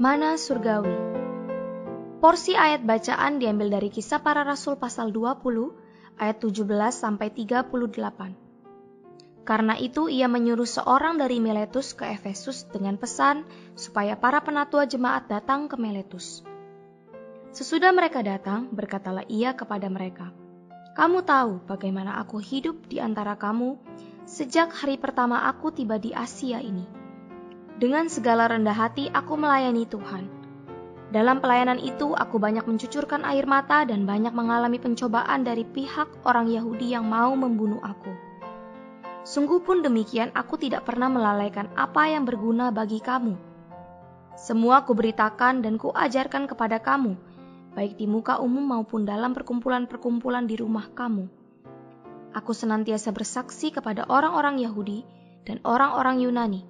Mana surgawi. Porsi ayat bacaan diambil dari Kisah Para Rasul pasal 20 ayat 17 sampai 38. Karena itu ia menyuruh seorang dari Miletus ke Efesus dengan pesan supaya para penatua jemaat datang ke Miletus. Sesudah mereka datang, berkatalah ia kepada mereka, "Kamu tahu bagaimana aku hidup di antara kamu sejak hari pertama aku tiba di Asia ini. Dengan segala rendah hati aku melayani Tuhan. Dalam pelayanan itu aku banyak mencucurkan air mata dan banyak mengalami pencobaan dari pihak orang Yahudi yang mau membunuh aku. Sungguh pun demikian aku tidak pernah melalaikan apa yang berguna bagi kamu. Semua kuberitakan dan kuajarkan kepada kamu, baik di muka umum maupun dalam perkumpulan-perkumpulan di rumah kamu. Aku senantiasa bersaksi kepada orang-orang Yahudi dan orang-orang Yunani,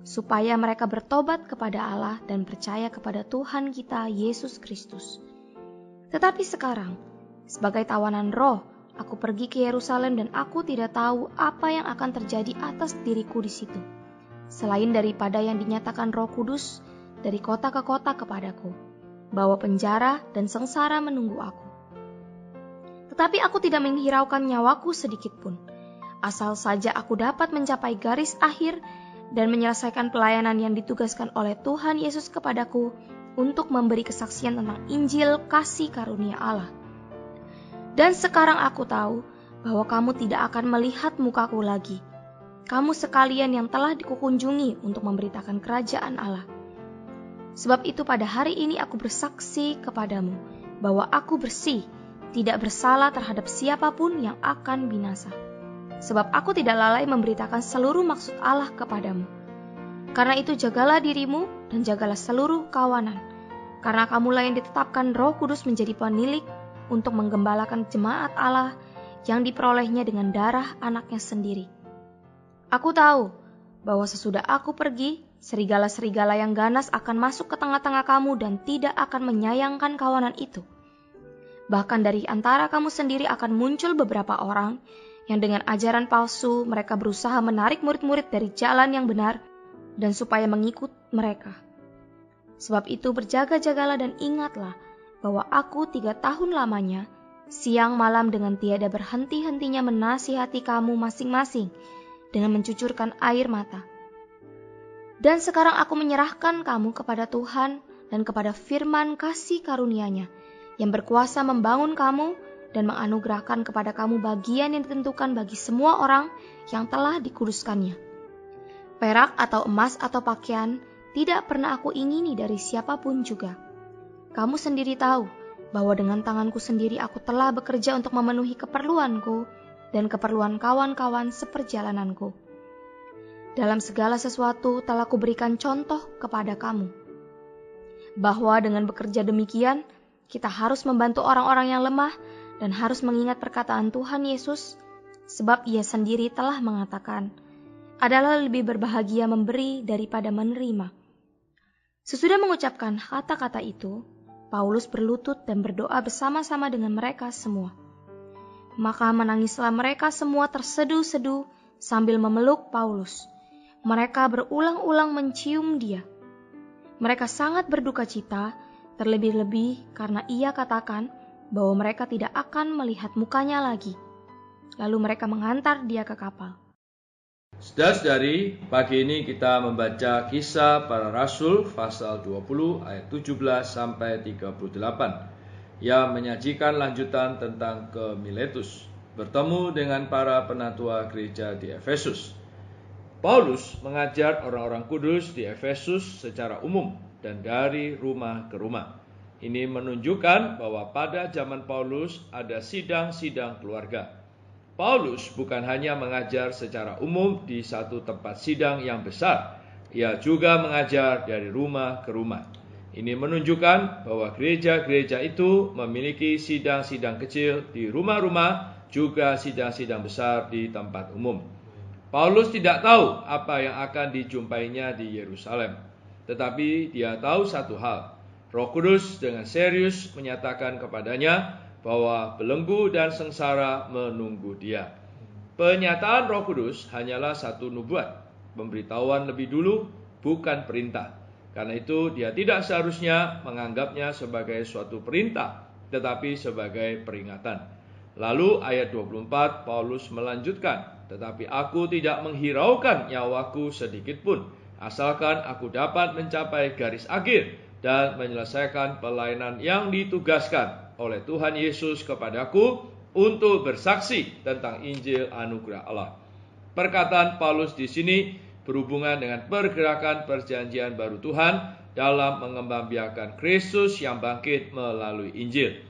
supaya mereka bertobat kepada Allah dan percaya kepada Tuhan kita Yesus Kristus. Tetapi sekarang, sebagai tawanan roh, aku pergi ke Yerusalem dan aku tidak tahu apa yang akan terjadi atas diriku di situ, selain daripada yang dinyatakan Roh Kudus dari kota ke kota kepadaku, bahwa penjara dan sengsara menunggu aku. Tetapi aku tidak menghiraukan nyawaku sedikit pun, asal saja aku dapat mencapai garis akhir dan menyelesaikan pelayanan yang ditugaskan oleh Tuhan Yesus kepadaku untuk memberi kesaksian tentang Injil kasih karunia Allah. Dan sekarang aku tahu bahwa kamu tidak akan melihat mukaku lagi. Kamu sekalian yang telah dikukunjungi untuk memberitakan kerajaan Allah. Sebab itu pada hari ini aku bersaksi kepadamu bahwa aku bersih, tidak bersalah terhadap siapapun yang akan binasa. Sebab aku tidak lalai memberitakan seluruh maksud Allah kepadamu. Karena itu jagalah dirimu dan jagalah seluruh kawanan. Karena kamulah yang ditetapkan Roh Kudus menjadi penilik untuk menggembalakan jemaat Allah yang diperolehnya dengan darah anaknya sendiri. Aku tahu bahwa sesudah aku pergi, serigala-serigala yang ganas akan masuk ke tengah-tengah kamu dan tidak akan menyayangkan kawanan itu. Bahkan dari antara kamu sendiri akan muncul beberapa orang yang dengan ajaran palsu mereka berusaha menarik murid-murid dari jalan yang benar dan supaya mengikut mereka. Sebab itu berjaga-jagalah dan ingatlah bahwa aku 3 tahun lamanya, siang malam dengan tiada berhenti-hentinya menasihati kamu masing-masing dengan mencucurkan air mata. Dan sekarang aku menyerahkan kamu kepada Tuhan dan kepada firman kasih karunia-Nya yang berkuasa membangun kamu dan menganugerahkan kepada kamu bagian yang ditentukan bagi semua orang yang telah dikuduskannya. Perak atau emas atau pakaian tidak pernah aku ingini dari siapapun juga. Kamu sendiri tahu bahwa dengan tanganku sendiri aku telah bekerja untuk memenuhi keperluanku dan keperluan kawan-kawan seperjalananku. Dalam segala sesuatu telah kuberikan contoh kepada kamu, bahwa dengan bekerja demikian, kita harus membantu orang-orang yang lemah dan harus mengingat perkataan Tuhan Yesus, sebab ia sendiri telah mengatakan, adalah lebih berbahagia memberi daripada menerima. Sesudah mengucapkan kata-kata itu, Paulus berlutut dan berdoa bersama-sama dengan mereka semua. Maka menangislah mereka semua terseduh-seduh sambil memeluk Paulus. Mereka berulang-ulang mencium dia. Mereka sangat berduka cita, terlebih-lebih karena ia katakan bahwa mereka tidak akan melihat mukanya lagi. Lalu mereka mengantar dia ke kapal. Saudara-saudari, pagi ini kita membaca Kisah Para Rasul pasal 20 ayat 17 sampai 38 yang menyajikan lanjutan tentang ke Miletus, bertemu dengan para penatua gereja di Efesus. Paulus mengajar orang-orang kudus di Efesus secara umum dan dari rumah ke rumah. Ini menunjukkan bahwa pada zaman Paulus ada sidang-sidang keluarga. Paulus bukan hanya mengajar secara umum di satu tempat sidang yang besar, ia juga mengajar dari rumah ke rumah. Ini menunjukkan bahwa gereja-gereja itu memiliki sidang-sidang kecil di rumah-rumah, juga sidang-sidang besar di tempat umum. Paulus tidak tahu apa yang akan dijumpainya di Yerusalem, tetapi dia tahu satu hal. Roh Kudus dengan serius menyatakan kepadanya bahwa belenggu dan sengsara menunggu dia. Penyataan Roh Kudus hanyalah satu nubuat, pemberitahuan lebih dulu, bukan perintah. Karena itu dia tidak seharusnya menganggapnya sebagai suatu perintah, tetapi sebagai peringatan. Lalu ayat 24 Paulus melanjutkan, tetapi aku tidak menghiraukan nyawaku sedikit pun, asalkan aku dapat mencapai garis akhir dan menyelesaikan pelayanan yang ditugaskan oleh Tuhan Yesus kepadaku untuk bersaksi tentang Injil anugerah Allah. Perkataan Paulus di sini berhubungan dengan pergerakan perjanjian baru Tuhan dalam mengembangbiakan Kristus yang bangkit melalui Injil.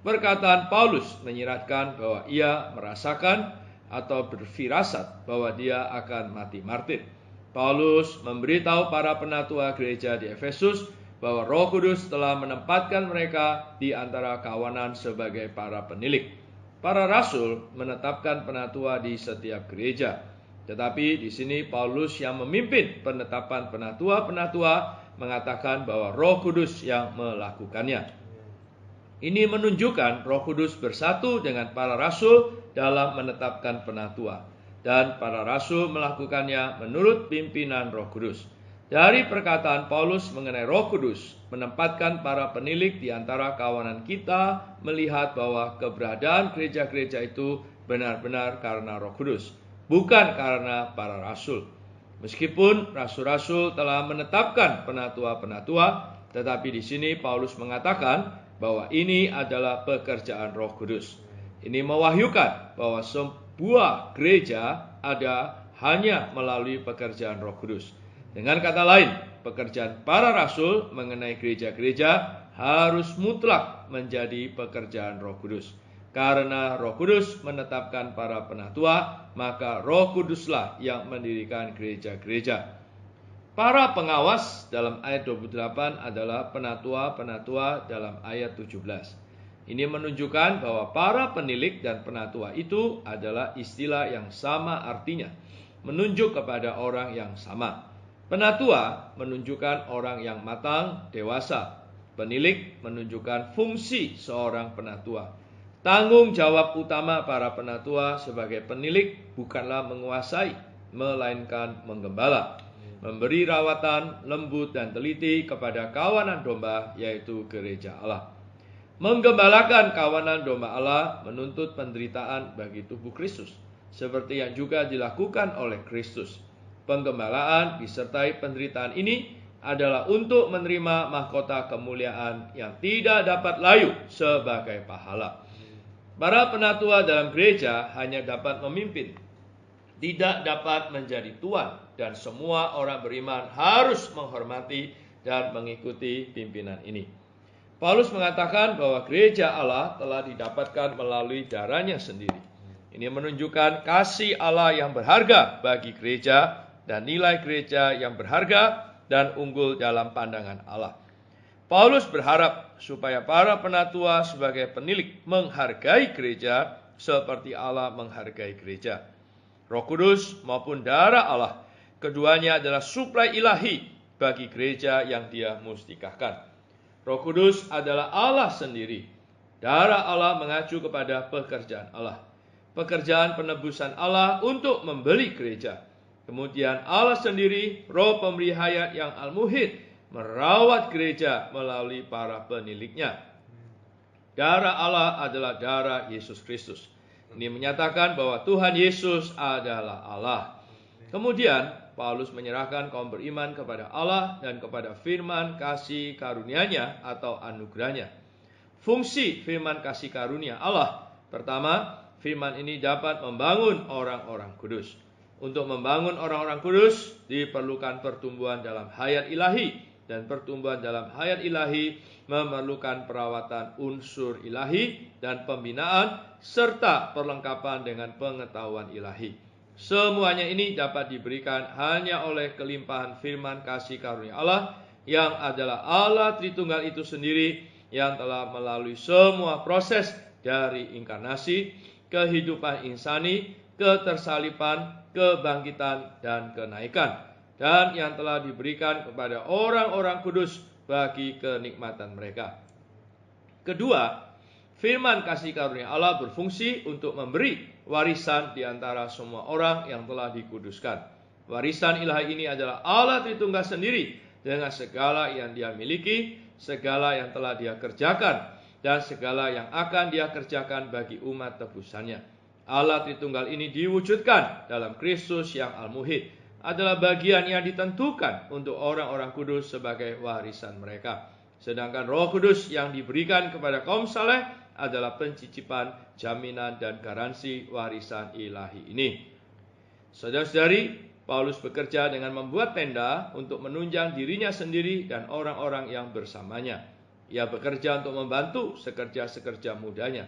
Perkataan Paulus menyiratkan bahwa ia merasakan atau berfirasat bahwa dia akan mati martir. Paulus memberitahu para penatua gereja di Efesus bahwa Roh Kudus telah menempatkan mereka di antara kawanan sebagai para penilik. Para rasul menetapkan penatua di setiap gereja. Tetapi di sini Paulus yang memimpin penetapan penatua-penatua mengatakan bahwa Roh Kudus yang melakukannya. Ini menunjukkan Roh Kudus bersatu dengan para rasul dalam menetapkan penatua. Dan para rasul melakukannya menurut pimpinan Roh Kudus. Dari perkataan Paulus mengenai Roh Kudus, menempatkan para penilik di antara kawanan kita melihat bahwa keberadaan gereja-gereja itu benar-benar karena Roh Kudus, bukan karena para rasul. Meskipun rasul-rasul telah menetapkan penatua-penatua, tetapi di sini Paulus mengatakan bahwa ini adalah pekerjaan Roh Kudus. Ini mewahyukan bahwa sebuah gereja ada hanya melalui pekerjaan Roh Kudus. Dengan kata lain, pekerjaan para rasul mengenai gereja-gereja harus mutlak menjadi pekerjaan Roh Kudus. Karena Roh Kudus menetapkan para penatua, maka Roh Kuduslah yang mendirikan gereja-gereja. Para pengawas dalam ayat 28 adalah penatua-penatua dalam ayat 17. Ini menunjukkan bahwa para penilik dan penatua itu adalah istilah yang sama artinya, menunjuk kepada orang yang sama. Penatua menunjukkan orang yang matang, dewasa. Penilik menunjukkan fungsi seorang penatua. Tanggung jawab utama para penatua sebagai penilik bukanlah menguasai, melainkan menggembala. Memberi rawatan, lembut dan teliti kepada kawanan domba, yaitu gereja Allah. Menggembalakan kawanan domba Allah menuntut penderitaan bagi tubuh Kristus, seperti yang juga dilakukan oleh Kristus. Penggembalaan disertai penderitaan ini adalah untuk menerima mahkota kemuliaan yang tidak dapat layu sebagai pahala. Para penatua dalam gereja hanya dapat memimpin, tidak dapat menjadi tuan, dan semua orang beriman harus menghormati dan mengikuti pimpinan ini. Paulus mengatakan bahwa gereja Allah telah didapatkan melalui darahnya sendiri. Ini menunjukkan kasih Allah yang berharga bagi gereja dan nilai gereja yang berharga dan unggul dalam pandangan Allah. Paulus berharap supaya para penatua sebagai penilik menghargai gereja seperti Allah menghargai gereja. Roh Kudus maupun darah Allah, keduanya adalah suplai ilahi bagi gereja yang dia mustikahkan. Roh Kudus adalah Allah sendiri. Darah Allah mengacu kepada pekerjaan Allah. Pekerjaan penebusan Allah untuk membeli gereja. Kemudian Allah sendiri, Roh pemberi hayat yang al-muhid, merawat gereja melalui para peniliknya. Darah Allah adalah darah Yesus Kristus. Ini menyatakan bahwa Tuhan Yesus adalah Allah. Kemudian Paulus menyerahkan kaum beriman kepada Allah dan kepada firman kasih karunia-Nya atau anugerahnya. Fungsi firman kasih karunia Allah. Pertama, firman ini dapat membangun orang-orang kudus. Untuk membangun orang-orang kudus diperlukan pertumbuhan dalam hayat ilahi, dan pertumbuhan dalam hayat ilahi memerlukan perawatan unsur ilahi dan pembinaan serta perlengkapan dengan pengetahuan ilahi. Semuanya ini dapat diberikan hanya oleh kelimpahan firman kasih karunia Allah yang adalah Allah Tritunggal itu sendiri yang telah melalui semua proses dari inkarnasi, kehidupan insani, ketersalipan, kebangkitan, dan kenaikan, dan yang telah diberikan kepada orang-orang kudus bagi kenikmatan mereka. Kedua, firman kasih karunia Allah berfungsi untuk memberi warisan di antara semua orang yang telah dikuduskan. Warisan ilahi ini adalah Allah Tritunggal sendiri dengan segala yang dia miliki, segala yang telah dia kerjakan, dan segala yang akan dia kerjakan bagi umat tebusannya. Allah Tritunggal ini diwujudkan dalam Kristus yang Al-Muhid, adalah bagian yang ditentukan untuk orang-orang kudus sebagai warisan mereka. Sedangkan Roh Kudus yang diberikan kepada kaum saleh adalah pencicipan, jaminan, dan garansi warisan ilahi ini. Saudara-saudari, Paulus bekerja dengan membuat tenda untuk menunjang dirinya sendiri dan orang-orang yang bersamanya. Ia bekerja untuk membantu sekerja-sekerja mudanya.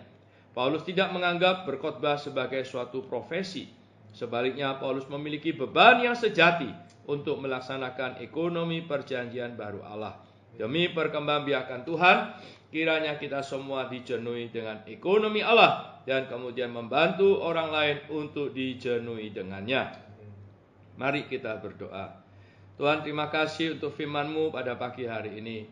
Paulus tidak menganggap berkhotbah sebagai suatu profesi. Sebaliknya, Paulus memiliki beban yang sejati untuk melaksanakan ekonomi perjanjian baru Allah. Demi perkembangbiakan Tuhan, kiranya kita semua dijenuhi dengan ekonomi Allah dan kemudian membantu orang lain untuk dijenuhi dengannya. Mari kita berdoa. Tuhan, terima kasih untuk firman-Mu pada pagi hari ini.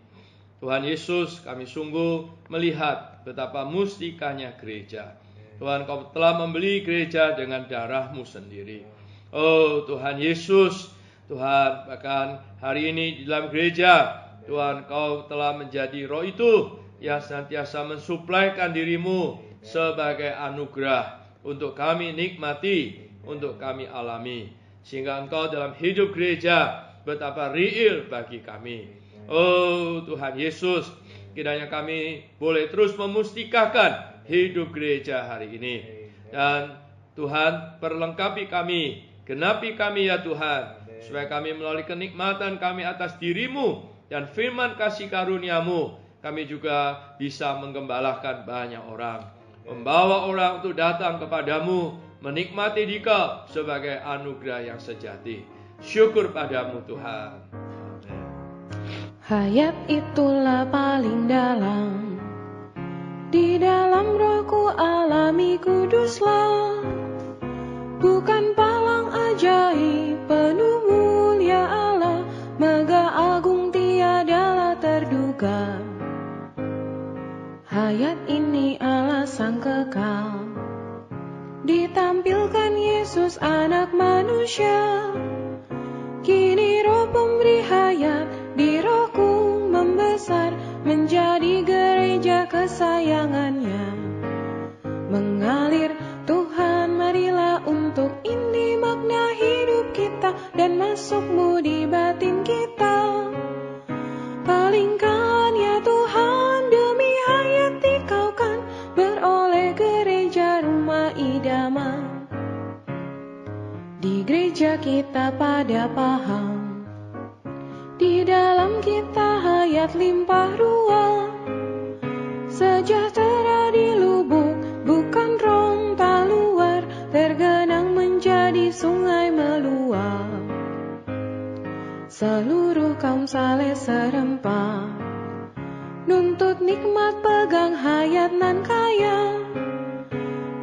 Tuhan Yesus, kami sungguh melihat betapa mustikanya gereja. Tuhan, Kau telah membeli gereja dengan darah-Mu sendiri. Oh Tuhan Yesus, Tuhan, bahkan hari ini di dalam gereja, Tuhan, Kau telah menjadi Roh itu yang senantiasa mensuplaikan diri-Mu sebagai anugerah untuk kami nikmati, untuk kami alami. Sehingga Engkau dalam hidup gereja betapa real bagi kami. Oh Tuhan Yesus, kiranya kami boleh terus memustikakan hidup gereja hari ini. Dan Tuhan, perlengkapi kami, genapi kami ya Tuhan, supaya kami melalui kenikmatan kami atas diri-Mu dan firman kasih karunia-Mu, kami juga bisa menggembalakan banyak orang, membawa orang untuk datang kepadamu, menikmati Dikau sebagai anugerah yang sejati. Syukur padamu Tuhan. Hayat itulah paling dalam, di dalam rohku alami kuduslah. Bukan palang ajaib penuh mulia Allah, megah agung tiadalah terduga. Hayat ini Allah sang kekal, ditampilkan Yesus anak manusia. Kini Roh pemberi hayat di rohku membesar, menjadi gereja kesayangannya. Mengalir Tuhan, marilah untuk ini makna hidup kita dan masuk-Mu di batin kita. Palingkan ya Tuhan, demi hayat Dikau kan beroleh gereja rumah idaman. Di gereja kita pada paham, di dalam kita hayat limpah ruah. Sejahtera di lubuk, bukan ronta luar, tergenang menjadi sungai meluap. Seluruh kaum saleh serempak, nuntut nikmat pegang hayat nan kaya.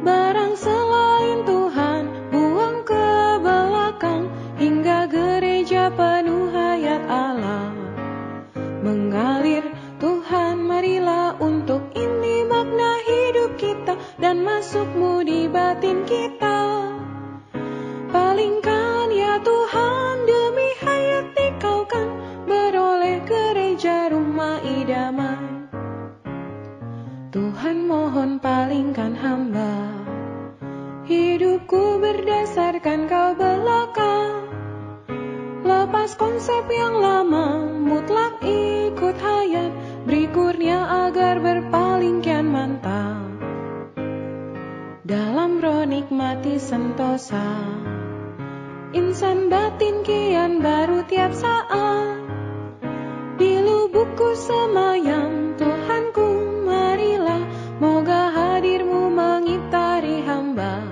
Barang selain Tuhan buang ke belakang, hingga gereja penuh hayat Allah. Mengalir Tuhan, marilah untuk ini makna hidup kita dan masuk-Mu di batin kita. Palingkan ya Tuhan, demi hayat Dikau kan beroleh gereja rumah idaman. Tuhan mohon palingkan hamba, hidupku berdasarkan Kau belaka. Lepas konsep yang lama, mutlak ikut hayat, beri kurnia agar berpaling kian mantap. Dalam roh nikmati sentosa, insan batin kian baru tiap saat. Di lubukku semayam Tuhanku, marilah moga hadir-Mu mengitari hamba.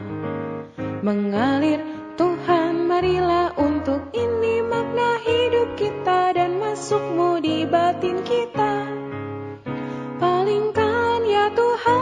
Mengalir Tuhan, marilah untuk ini makna hidup kita dan masuk-Mu di batin kita. Palingkan ya Tuhan,